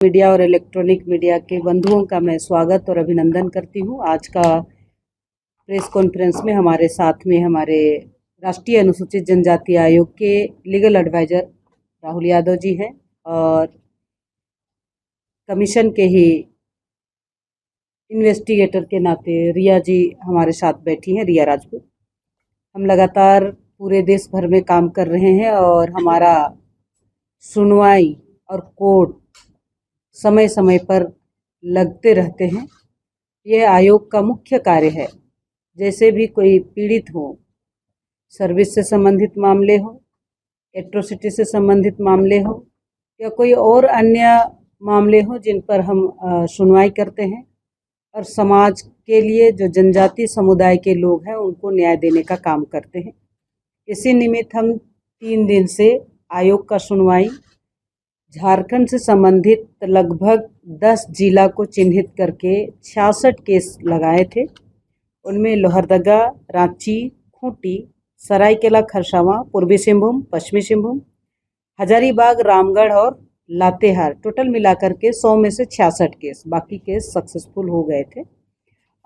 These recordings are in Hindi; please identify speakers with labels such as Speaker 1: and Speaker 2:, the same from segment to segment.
Speaker 1: मीडिया और इलेक्ट्रॉनिक मीडिया के बंधुओं का मैं स्वागत और अभिनंदन करती हूँ। आज का प्रेस कॉन्फ्रेंस में हमारे साथ में हमारे राष्ट्रीय अनुसूचित जनजाति आयोग के लीगल एडवाइजर राहुल यादव जी हैं और कमीशन के ही इन्वेस्टिगेटर के नाते रिया जी हमारे साथ बैठी हैं, रिया राजपूत। हम लगातार पूरे देश भर में काम कर रहे हैं और हमारा सुनवाई और कोर्ट समय समय पर लगते रहते हैं। यह आयोग का मुख्य कार्य है। जैसे भी कोई पीड़ित हो, सर्विस से संबंधित मामले हो, एट्रोसिटी से संबंधित मामले हो या कोई और अन्य मामले हो जिन पर हम सुनवाई करते हैं और समाज के लिए जो जनजाति समुदाय के लोग हैं उनको न्याय देने का काम करते हैं। इसी निमित्त हम 3 दिन से आयोग का सुनवाई झारखंड से संबंधित लगभग 10 जिला को चिन्हित करके 66 केस लगाए थे। उनमें लोहरदगा, रांची, खूंटी, सरायकेला खरसावां, पूर्वी सिंहभूम, पश्चिमी सिंहभूम, हजारीबाग, रामगढ़ और लातेहार टोटल मिलाकर के 100 में से 66 केस, बाकी केस सक्सेसफुल हो गए थे।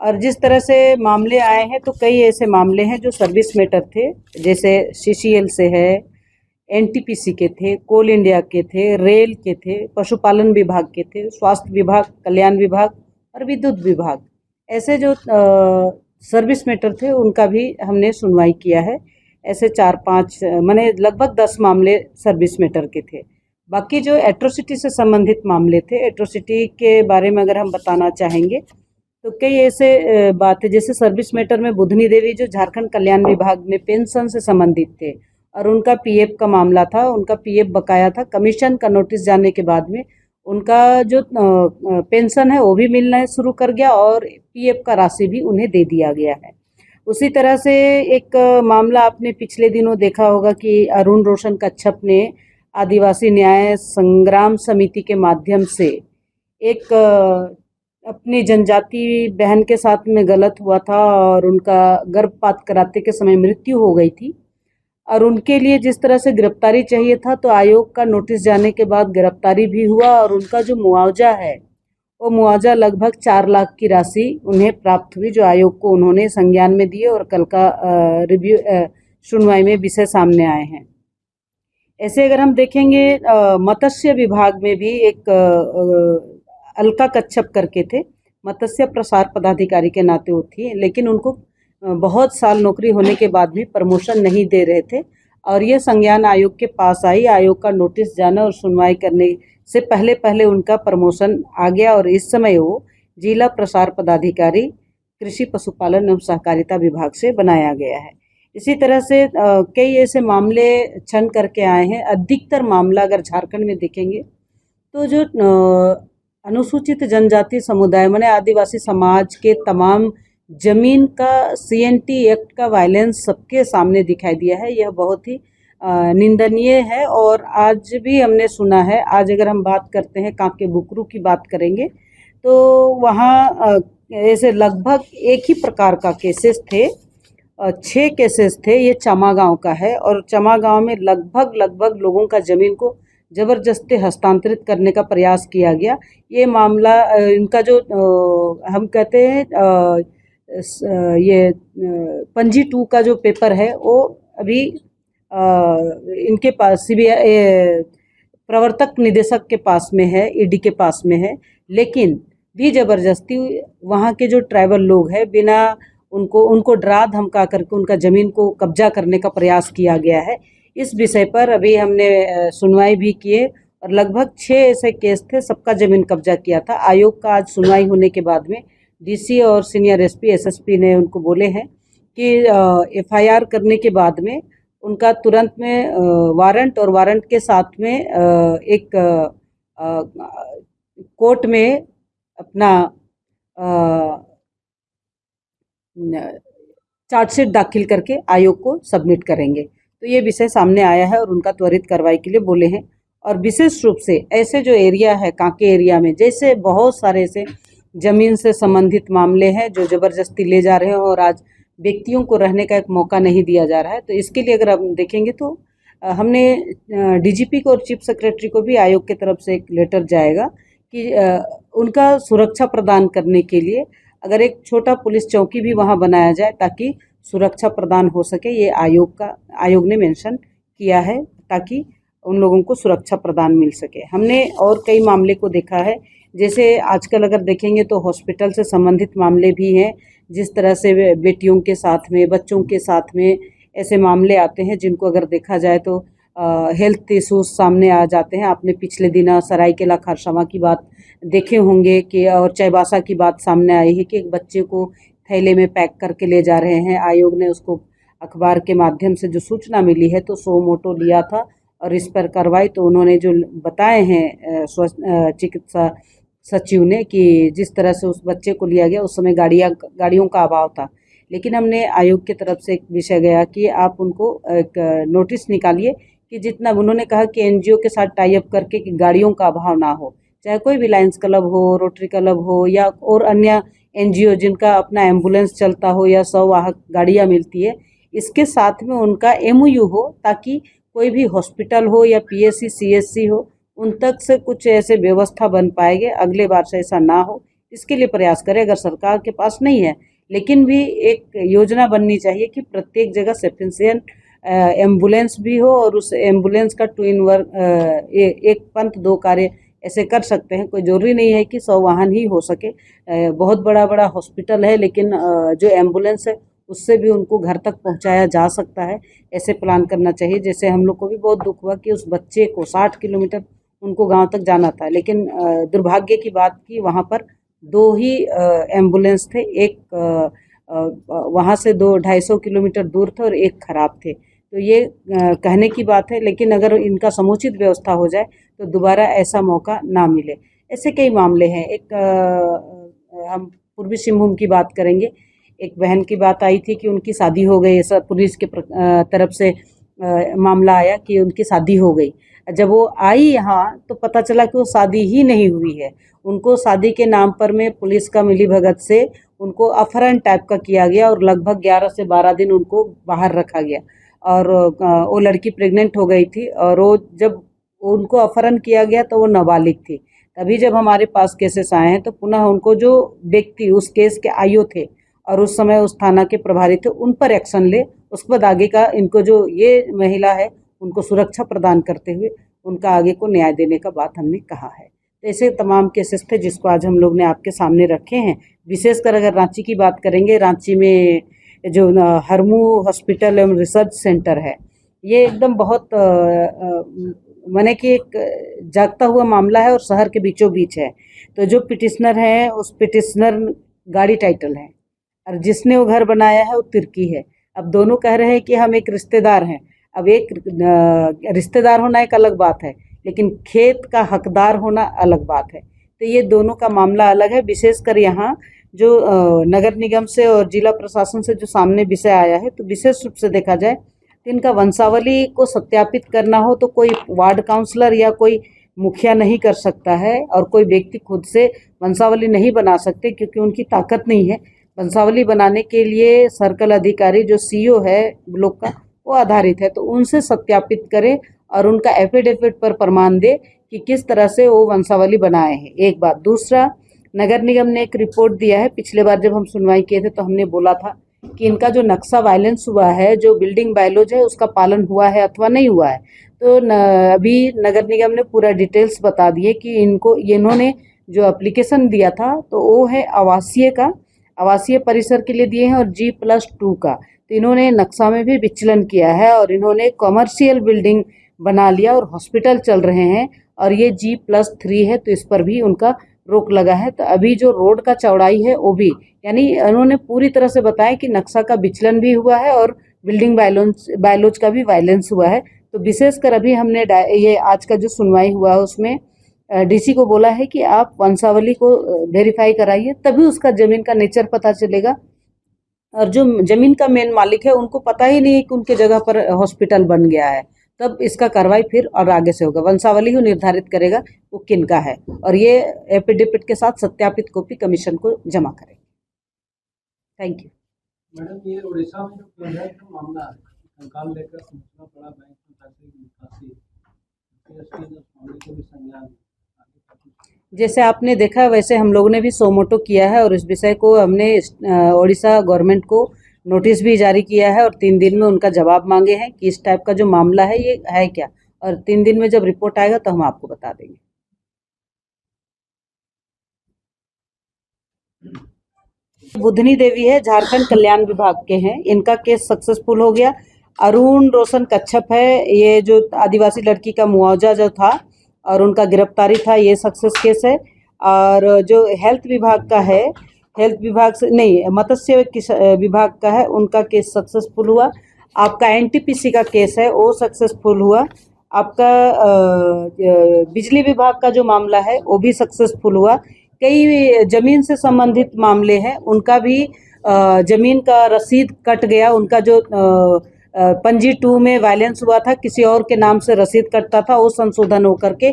Speaker 1: और जिस तरह से मामले आए हैं तो कई ऐसे मामले हैं जो सर्विस मैटर थे, जैसे CCL से है, NTPC के थे, कोल इंडिया के थे, रेल के थे, पशुपालन विभाग के थे, स्वास्थ्य विभाग, कल्याण विभाग और विद्युत विभाग। ऐसे जो सर्विस मैटर थे उनका भी हमने सुनवाई किया है। ऐसे 4-5 माने लगभग 10 मामले सर्विस मैटर के थे। बाकी जो एट्रोसिटी से संबंधित मामले थे, एट्रोसिटी के बारे में अगर हम बताना चाहेंगे तो कई ऐसे बात है, जैसे सर्विस मैटर में बुधनी देवी जो झारखंड कल्याण विभाग में पेंशन से संबंधित थे और उनका PF का मामला था, उनका PF बकाया था। कमीशन का नोटिस जाने के बाद में उनका जो पेंशन है वो भी मिलना शुरू कर गया और PF का राशि भी उन्हें दे दिया गया है। उसी तरह से एक मामला आपने पिछले दिनों देखा होगा कि अरुण रोशन कच्छप ने आदिवासी न्याय संग्राम समिति के माध्यम से एक अपनी जनजाति बहन के साथ में गलत हुआ था और उनका गर्भपात कराते के समय मृत्यु हो गई थी और उनके लिए जिस तरह से गिरफ्तारी चाहिए था तो आयोग का नोटिस जाने के बाद गिरफ्तारी भी हुआ और उनका जो मुआवजा है वो मुआवजा लगभग 4 लाख की राशि उन्हें प्राप्त हुई, जो आयोग को उन्होंने संज्ञान में दिए और कल का रिव्यू सुनवाई में विषय सामने आए हैं। ऐसे अगर हम देखेंगे मत्स्य विभाग में भी एक अलका कच्छप करके थे, मत्स्य प्रसार पदाधिकारी के नाते वो थी, लेकिन उनको बहुत साल नौकरी होने के बाद भी प्रमोशन नहीं दे रहे थे और ये संज्ञान आयोग के पास आई। आयोग का नोटिस जाना और सुनवाई करने से पहले पहले उनका प्रमोशन आ गया और इस समय वो जिला प्रसार पदाधिकारी कृषि पशुपालन एवं सहकारिता विभाग से बनाया गया है। इसी तरह से कई ऐसे मामले छन करके आए हैं। अधिकतर मामला अगर झारखंड में देखेंगे तो जो अनुसूचित जनजाति समुदाय माने आदिवासी समाज के तमाम जमीन का CNT एक्ट का वायलेंस सबके सामने दिखाई दिया है। यह बहुत ही निंदनीय है और आज भी हमने सुना है। आज अगर हम बात करते हैं कांके बुकरू की बात करेंगे तो वहाँ ऐसे लगभग एक ही प्रकार का केसेस थे, 6 केसेस थे। ये चमा गांव का है और चमा गांव में लगभग लोगों का जमीन को जबरदस्ती हस्तांतरित करने का प्रयास किया गया। ये मामला इनका जो हम कहते हैं ये पंजी 2 का जो पेपर है वो अभी इनके पास CBI प्रवर्तक निदेशक के पास में है, ED के पास में है, लेकिन भी जबरदस्ती वहाँ के जो ट्राइबल लोग हैं बिना उनको डरा धमका करके उनका ज़मीन को कब्जा करने का प्रयास किया गया है। इस विषय पर अभी हमने सुनवाई भी किए और लगभग 6 ऐसे केस थे, सबका ज़मीन कब्जा किया था। आयोग का आज सुनवाई होने के बाद में DC और सीनियर SP SSP ने उनको बोले हैं कि FIR करने के बाद में उनका तुरंत में वारंट और वारंट के साथ में एक कोर्ट में अपना चार्जशीट दाखिल करके आयोग को सबमिट करेंगे। तो ये विषय सामने आया है और उनका त्वरित कार्रवाई के लिए बोले हैं। और विशेष रूप से ऐसे जो एरिया है कांके एरिया में, जैसे बहुत सारे ऐसे ज़मीन से संबंधित मामले हैं जो ज़बरदस्ती ले जा रहे हैं और आज व्यक्तियों को रहने का एक मौका नहीं दिया जा रहा है। तो इसके लिए अगर हम देखेंगे तो हमने DGP को और चीफ सेक्रेटरी को भी आयोग की तरफ से एक लेटर जाएगा कि उनका सुरक्षा प्रदान करने के लिए अगर एक छोटा पुलिस चौकी भी वहाँ बनाया जाए ताकि सुरक्षा प्रदान हो सके, ये आयोग ने मेंशन किया है ताकि उन लोगों को सुरक्षा प्रदान मिल सके। हमने और कई मामले को देखा है, जैसे आजकल अगर देखेंगे तो हॉस्पिटल से संबंधित मामले भी हैं, जिस तरह से बेटियों के साथ में, बच्चों के साथ में ऐसे मामले आते हैं जिनको अगर देखा जाए तो हेल्थ इशूज सामने आ जाते हैं। आपने पिछले दिन सरायकेला खरसावां की बात देखे होंगे कि और चाईबासा की बात सामने आई है कि एक बच्चे को थैले में पैक करके ले जा रहे हैं। आयोग ने उसको अखबार के माध्यम से जो सूचना मिली है तो सो मोटो लिया था और इस पर कार्रवाई तो उन्होंने जो बताए हैं चिकित्सा सचिव ने कि जिस तरह से उस बच्चे को लिया गया उस समय गाड़ियों का अभाव था। लेकिन हमने आयोग की तरफ से एक विषय गया कि आप उनको एक नोटिस निकालिए कि जितना उन्होंने कहा कि एनजीओ के साथ टाई अप करके कि गाड़ियों का अभाव ना हो, चाहे कोई भी लायंस क्लब हो, रोटरी क्लब हो या और अन्य एनजीओ जिनका अपना एम्बुलेंस चलता हो या सवाहक गाड़ियाँ मिलती है, इसके साथ में उनका एमओयू हो ताकि कोई भी हॉस्पिटल हो या पीएससी सीएससी हो उन तक से कुछ ऐसे व्यवस्था बन पाएंगे, अगले बार से ऐसा ना हो इसके लिए प्रयास करें। अगर सरकार के पास नहीं है लेकिन भी एक योजना बननी चाहिए कि प्रत्येक जगह सफिशिएंट एम्बुलेंस भी हो और उस एम्बुलेंस का टू इन वन एक पंथ दो कार्य ऐसे कर सकते हैं। कोई ज़रूरी नहीं है कि 100 वाहन ही हो सके, बहुत बड़ा बड़ा हॉस्पिटल है लेकिन जो एम्बुलेंस है उससे भी उनको घर तक पहुंचाया जा सकता है, ऐसे प्लान करना चाहिए। जैसे हम लोग को भी बहुत दुख हुआ कि उस बच्चे को 60 किलोमीटर उनको गांव तक जाना था, लेकिन दुर्भाग्य की बात कि वहां पर 2 ही एम्बुलेंस थे, एक वहाँ से 200-250 किलोमीटर दूर थे और एक खराब थे। तो ये कहने की बात है, लेकिन अगर इनका समुचित व्यवस्था हो जाए तो दोबारा ऐसा मौका ना मिले। ऐसे कई मामले हैं। एक हम पूर्वी सिंहभूम की बात करेंगे। एक बहन की बात आई थी कि उनकी शादी हो गई, ऐसा पुलिस के तरफ से मामला आया कि उनकी शादी हो गई। जब वो आई यहाँ तो पता चला कि वो शादी ही नहीं हुई है। उनको शादी के नाम पर में पुलिस का मिलीभगत से उनको अपहरण टाइप का किया गया और लगभग 11 से 12 दिन उनको बाहर रखा गया और वो लड़की प्रेग्नेंट हो गई थी और वो जब उनको अपहरण किया गया तो वो नाबालिग थी। तभी जब हमारे पास केसेस आए हैं तो पुनः उनको जो व्यक्ति उस केस के आईओ थे और उस समय उस थाना के प्रभारी थे उन पर एक्शन ले, उसके बाद आगे का इनको जो ये महिला है उनको सुरक्षा प्रदान करते हुए उनका आगे को न्याय देने का बात हमने कहा है। तो ऐसे तमाम केसेस थे जिसको आज हम लोग ने आपके सामने रखे हैं। विशेषकर अगर रांची की बात करेंगे, रांची में जो हरमू हॉस्पिटल एवं रिसर्च सेंटर है, ये एकदम बहुत माने कि एक जागता हुआ मामला है और शहर के बीचों बीच है। तो जो पिटिशनर है उस पिटिशनर गाड़ी टाइटल है और जिसने वो घर बनाया है वो तिर्की है। अब दोनों कह रहे हैं कि हम एक रिश्तेदार हैं। अब एक रिश्तेदार होना एक अलग बात है, लेकिन खेत का हकदार होना अलग बात है। तो ये दोनों का मामला अलग है। विशेषकर यहाँ जो नगर निगम से और जिला प्रशासन से जो सामने विषय आया है, तो विशेष रूप से देखा जाए तो इनका वंशावली को सत्यापित करना हो तो कोई वार्ड काउंसलर या कोई मुखिया नहीं कर सकता है और कोई व्यक्ति खुद से वंशावली नहीं बना सकते क्योंकि उनकी ताकत नहीं है। वंशावली बनाने के लिए सर्कल अधिकारी जो सीईओ है ब्लॉक का वो आधारित है, तो उनसे सत्यापित करें और उनका एफिडेविट पर प्रमाण दे कि किस तरह से वो वंशावली बनाए हैं। एक बात। दूसरा, नगर निगम ने एक रिपोर्ट दिया है। पिछले बार जब हम सुनवाई किए थे तो हमने बोला था कि इनका जो नक्शा वायलेंस हुआ है, जो बिल्डिंग बायलॉज है, उसका पालन हुआ है अथवा नहीं हुआ है। तो अभी नगर निगम ने पूरा डिटेल्स बता दिए कि इन्होंने जो एप्लीकेशन दिया था तो वो है आवासीय परिसर के लिए दिए हैं और G+2 का। तो इन्होंने नक्शा में भी विचलन किया है और इन्होंने कमर्शियल बिल्डिंग बना लिया और हॉस्पिटल चल रहे हैं और ये G+3 है, तो इस पर भी उनका रोक लगा है। तो अभी जो रोड का चौड़ाई है वो भी, यानी उन्होंने पूरी तरह से बताया कि नक्शा का विचलन भी हुआ है और बिल्डिंग बायलॉज का भी वायलेंस हुआ है। तो विशेषकर अभी हमने ये आज का जो सुनवाई हुआ है उसमें डीसी को बोला है कि आप वंशावली को वेरीफाई कराइए, तभी उसका जमीन का नेचर पता चलेगा। और जो जमीन का मेन मालिक है उनको पता ही नहीं है कि उनके जगह पर हॉस्पिटल बन गया है, तब इसका कार्रवाई फिर और आगे से होगा। वंशावली ही निर्धारित करेगा वो किनका है और ये एफिडेविट के साथ सत्यापित कॉपी कमीशन को जमा करेंगे। Thank you.
Speaker 2: मैडम, ये उड़ीसा में जो प्रोजेक्ट मामला है, कंकाल लेकर सूचना पड़ा बैंक में पैसे की निकासी, मामले को भी संज्ञान
Speaker 1: जैसे आपने देखा वैसे हम लोगों ने भी सोमोटो किया है और इस विषय को हमने उड़ीसा गवर्नमेंट को नोटिस भी जारी किया है और 3 दिन में उनका जवाब मांगे हैं कि इस टाइप का जो मामला है ये है क्या, और 3 दिन में जब रिपोर्ट आएगा तो हम आपको बता देंगे। बुधनी देवी है, झारखंड कल्याण विभाग के हैं, इनका केस सक्सेसफुल हो गया। अरुण रोशन कच्छप है, ये जो आदिवासी लड़की का मुआवजा जो था और उनका गिरफ्तारी था, ये सक्सेस केस है। और जो हेल्थ विभाग का है, हेल्थ विभाग से नहीं, मत्स्य विभाग का है, उनका केस सक्सेसफुल हुआ। आपका एनटीपीसी का केस है वो सक्सेसफुल हुआ। आपका बिजली विभाग का जो मामला है वो भी सक्सेसफुल हुआ। कई जमीन से संबंधित मामले हैं, उनका भी जमीन का रसीद कट गया। उनका जो पंजी 2 में वायलेंस हुआ था, किसी और के नाम से रसीद कटता था, वो संशोधन होकर के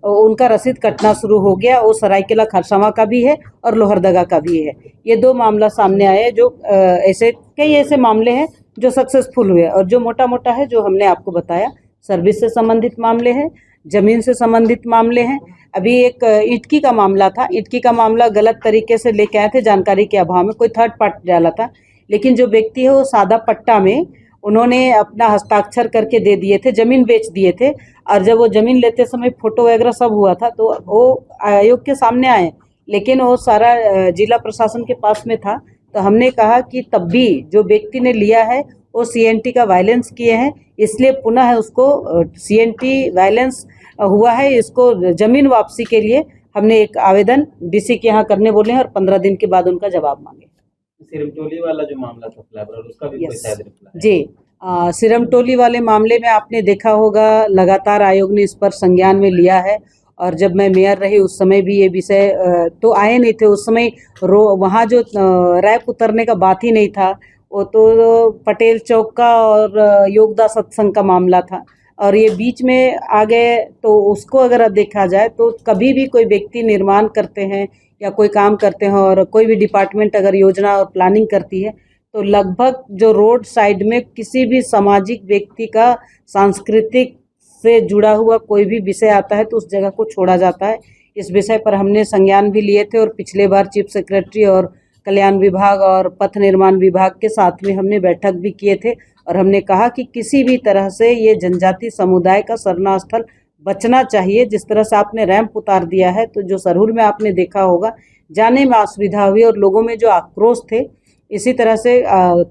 Speaker 1: उनका रसीद कटना शुरू हो गया। वो सरायकेला खरसावां का भी है और लोहरदगा का भी है। ये 2 मामला सामने आए, जो ऐसे कई ऐसे मामले हैं जो सक्सेसफुल हुए। और जो मोटा मोटा है जो हमने आपको बताया, सर्विस से संबंधित मामले हैं, जमीन से संबंधित मामले हैं। अभी एक इटकी का मामला था, इटकी का मामला गलत तरीके से लेके आए थे, जानकारी के अभाव में कोई थर्ड पार्टी डाला था, लेकिन जो व्यक्ति है वो सादा पट्टा में उन्होंने अपना हस्ताक्षर करके दे दिए थे, जमीन बेच दिए थे। और जब वो जमीन लेते समय फोटो वगैरह सब हुआ था तो वो आयोग के सामने आए, लेकिन वो सारा जिला प्रशासन के पास में था। तो हमने कहा कि तब भी जो व्यक्ति ने लिया है वो सीएनटी का वायलेंस किए हैं, इसलिए पुनः उसको सीएनटी वायलेंस हुआ है, इसको जमीन वापसी के लिए हमने एक आवेदन डीसी के यहाँ करने बोले हैं और 15 दिन के बाद उनका जवाब मांगे।
Speaker 3: सिरमटोली वाला जो मामला था फ्लाईओवर, उसका भी कोई शायद रिप्लाई
Speaker 1: जी, सिरमटोली वाले मामले में आपने देखा होगा, लगातार आयोग ने इस पर संज्ञान में लिया है। और जब मैं मेयर रही उस समय भी ये विषय तो आए नहीं थे, उस समय वहाँ जो रैप उतरने का बात ही नहीं था, वो तो पटेल चौक का और योगदा सत्संग का मामला था। और ये बीच में आ गए, तो उसको अगर देखा जाए तो कभी भी कोई व्यक्ति निर्माण करते हैं या कोई काम करते हैं और कोई भी डिपार्टमेंट अगर योजना और प्लानिंग करती है, तो लगभग जो रोड साइड में किसी भी सामाजिक व्यक्ति का सांस्कृतिक से जुड़ा हुआ कोई भी विषय आता है तो उस जगह को छोड़ा जाता है। इस विषय पर हमने संज्ञान भी लिए थे और पिछले बार चीफ सेक्रेटरी और कल्याण विभाग और पथ निर्माण विभाग के साथ में हमने बैठक भी किए थे और हमने कहा कि किसी भी तरह से ये जनजाति समुदाय का सरना स्थल बचना चाहिए। जिस तरह से आपने रैंप उतार दिया है, तो जो सरहुल में आपने देखा होगा, जाने में असुविधा हुई और लोगों में जो आक्रोश थे, इसी तरह से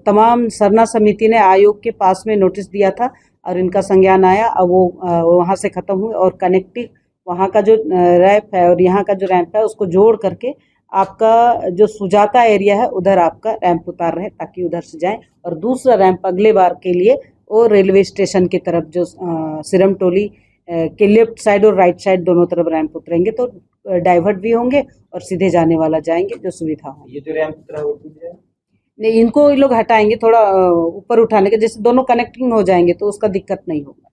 Speaker 1: तमाम सरना समिति ने आयोग के पास में नोटिस दिया था और इनका संज्ञान आया। अब वो वहाँ से ख़त्म हुए और कनेक्टिव वहाँ का जो रैंप है और यहाँ का जो रैंप है उसको जोड़ करके आपका जो सुजाता एरिया है उधर आपका रैंप उतार रहे हैं ताकि उधर से जाएं। और दूसरा रैंप अगले बार के लिए वो रेलवे स्टेशन की तरफ जो सिरमटोली के लेफ्ट साइड और राइट साइड दोनों तरफ रैंप उतरेंगे, तो डाइवर्ट भी होंगे और सीधे जाने वाला जाएंगे, जो सुविधा हो।
Speaker 3: ये जो रैंप उतरा वो टूट जाए
Speaker 1: नहीं, इनको ये लोग हटाएंगे, थोड़ा ऊपर उठाने के, जैसे दोनों कनेक्टिंग हो जाएंगे तो उसका दिक्कत नहीं होगा।